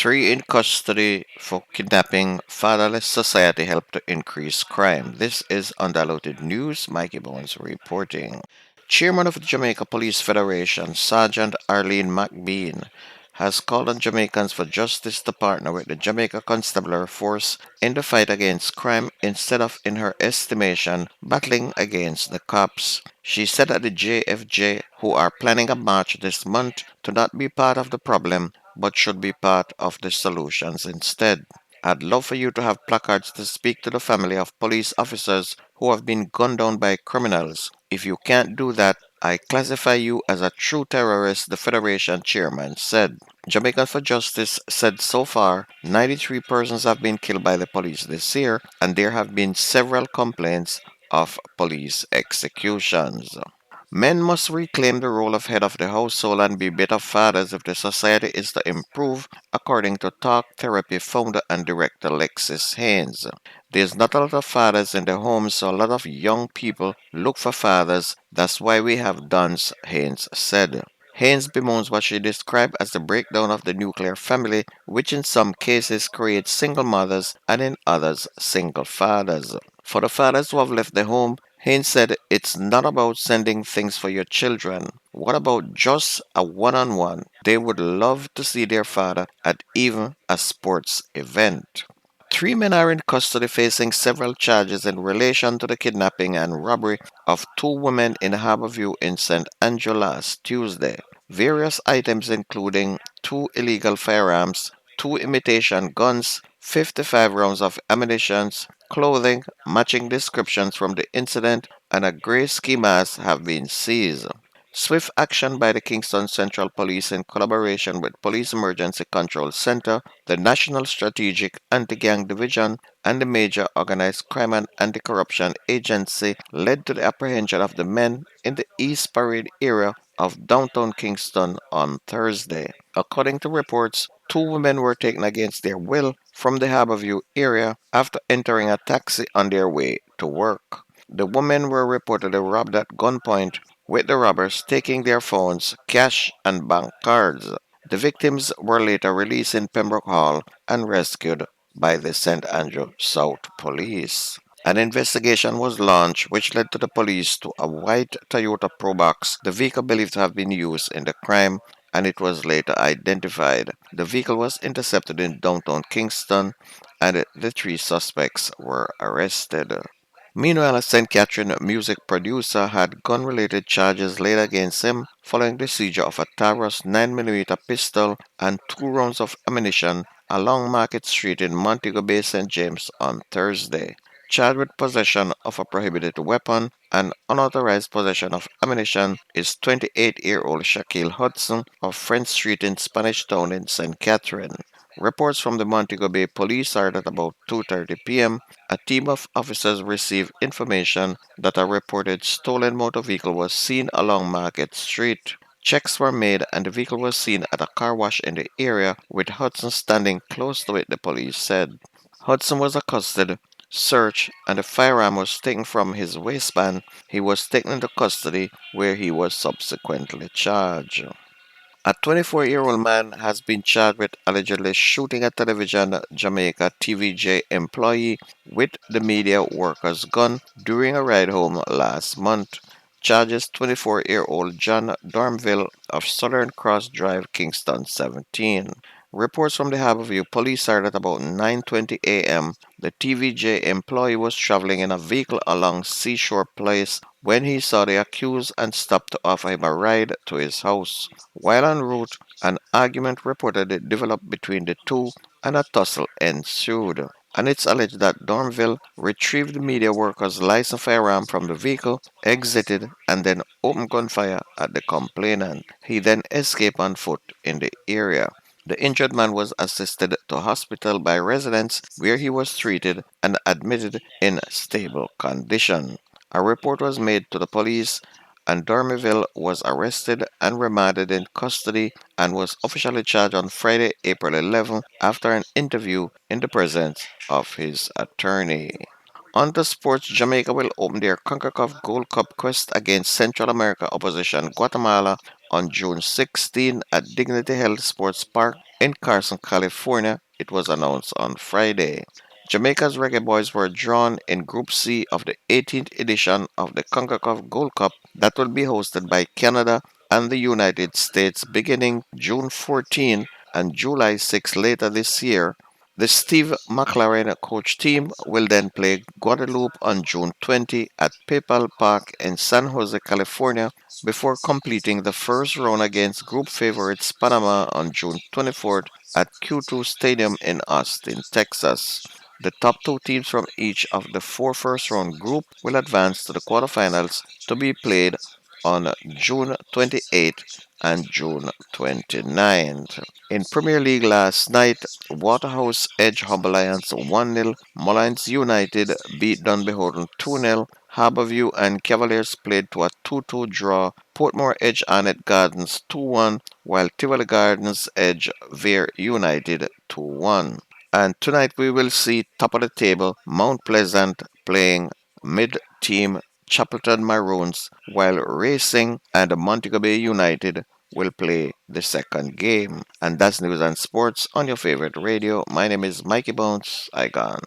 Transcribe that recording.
Three in custody for kidnapping. Fatherless society help to increase crime. This is Undiluted News. Mikey Bones reporting. Chairman of the Jamaica Police Federation, Sergeant Arlene McBean, has called on Jamaicans for justice to partner with the Jamaica Constabulary Force in the fight against crime instead of, in her estimation, battling against the cops. She said that the JFJ, who are planning a march this month, to not be part of the problem but should be part of the solutions instead. I'd love for you to have placards to speak to the family of police officers who have been gunned down by criminals. If you can't do that, I classify you as a true terrorist, the Federation chairman said. Jamaica for Justice said so far 93 persons have been killed by the police this year, and there have been several complaints of police executions. Men must reclaim the role of head of the household and be better fathers if the society is to improve, according to Talk Therapy founder and director Lexis Haynes. There's not a lot of fathers in the home, so a lot of young people look for fathers. That's why we have Duns, Haynes said. Haynes bemoans what she described as the breakdown of the nuclear family, which in some cases creates single mothers and in others single fathers. For the fathers who have left the home, Haynes said it's not about sending things for your children. What about just a one on one? They would love to see their father at even a sports event. Three men are in custody facing several charges in relation to the kidnapping and robbery of two women in Harborview in St. Andrew last Tuesday. Various items including two illegal firearms, two imitation guns, 55 rounds of ammunition, clothing matching descriptions from the incident, and a grey ski mask have been seized. Swift action by the Kingston Central Police in collaboration with Police Emergency Control Center, the National Strategic Anti-Gang Division, and the Major Organized Crime and Anti-Corruption Agency led to the apprehension of the men in the East Parade area of downtown Kingston on Thursday. According to reports, two women were taken against their will from the Harborview area after entering a taxi on their way to work. The women were reportedly robbed at gunpoint, with the robbers taking their phones, cash, and bank cards. The victims were later released in Pembroke Hall and rescued by the St. Andrew South Police. An investigation was launched which led to the police to a white Toyota Probox, the vehicle believed to have been used in the crime, and it was later identified. The vehicle was intercepted in downtown Kingston and the three suspects were arrested. Meanwhile, a St. Catherine music producer had gun-related charges laid against him following the seizure of a Taurus 9mm pistol and two rounds of ammunition along Market Street in Montego Bay, St. James on Thursday. Charged with possession of a prohibited weapon and unauthorized possession of ammunition is 28-year-old Shaquille Hudson of French Street in Spanish Town in St. Catherine. Reports from the Montego Bay Police are that about 2:30 p.m., a team of officers received information that a reported stolen motor vehicle was seen along Market Street. Checks were made and the vehicle was seen at a car wash in the area with Hudson standing close to it, the police said. Hudson was accosted, searched, and the firearm was taken from his waistband. He was taken into custody where he was subsequently charged. A 24-year-old man has been charged with allegedly shooting a television Jamaica TVJ employee with the media worker's gun during a ride home last month. Charges 24-year-old John Dormville of Southern Cross Drive, Kingston 17. Reports from the Harborview police are that about 9:20 a.m., the TVJ employee was traveling in a vehicle along Seashore Place when he saw the accused and stopped to offer him a ride to his house. While en route, an argument reportedly developed between the two and a tussle ensued. And it's alleged that Dormville retrieved the media worker's licensed firearm from the vehicle, exited, and then opened gunfire at the complainant. He then escaped on foot in the area. The injured man was assisted to hospital by residents where he was treated and admitted in stable condition. A report was made to the police and Dormiville was arrested and remanded in custody and was officially charged on Friday, April 11, after an interview in the presence of his attorney. On to sports, Jamaica will open their CONCACAF Gold Cup quest against Central America opposition Guatemala on June 16 at Dignity Health Sports Park in Carson, California, it was announced on Friday. Jamaica's Reggae Boys were drawn in Group C of the 18th edition of the CONCACAF Gold Cup that will be hosted by Canada and the United States beginning June 14 and July 6 later this year. The Steve McLaren coach team will then play Guadeloupe on June 20 at PayPal Park in San Jose, California, before completing the first round against group favorites Panama on June 24th at Q2 Stadium in Austin, Texas. The top two teams from each of the four first round group will advance to the quarterfinals to be played on June 28th and June 29th. In Premier League last night, Waterhouse edged Hub Alliance 1-0, Mullins United beat Dunbeholden 2-0, Harborview and Cavaliers played to a 2-2 draw, Portmore edged Arnett Gardens 2-1, while Tivoli Gardens edged Vere United 2-1. And tonight we will see top of the table Mount Pleasant playing mid-team Chapelton Maroons, while Racing and Montego Bay United will play the second game. And that's news and sports on your favorite radio. My name is Mikey Bones. I gone.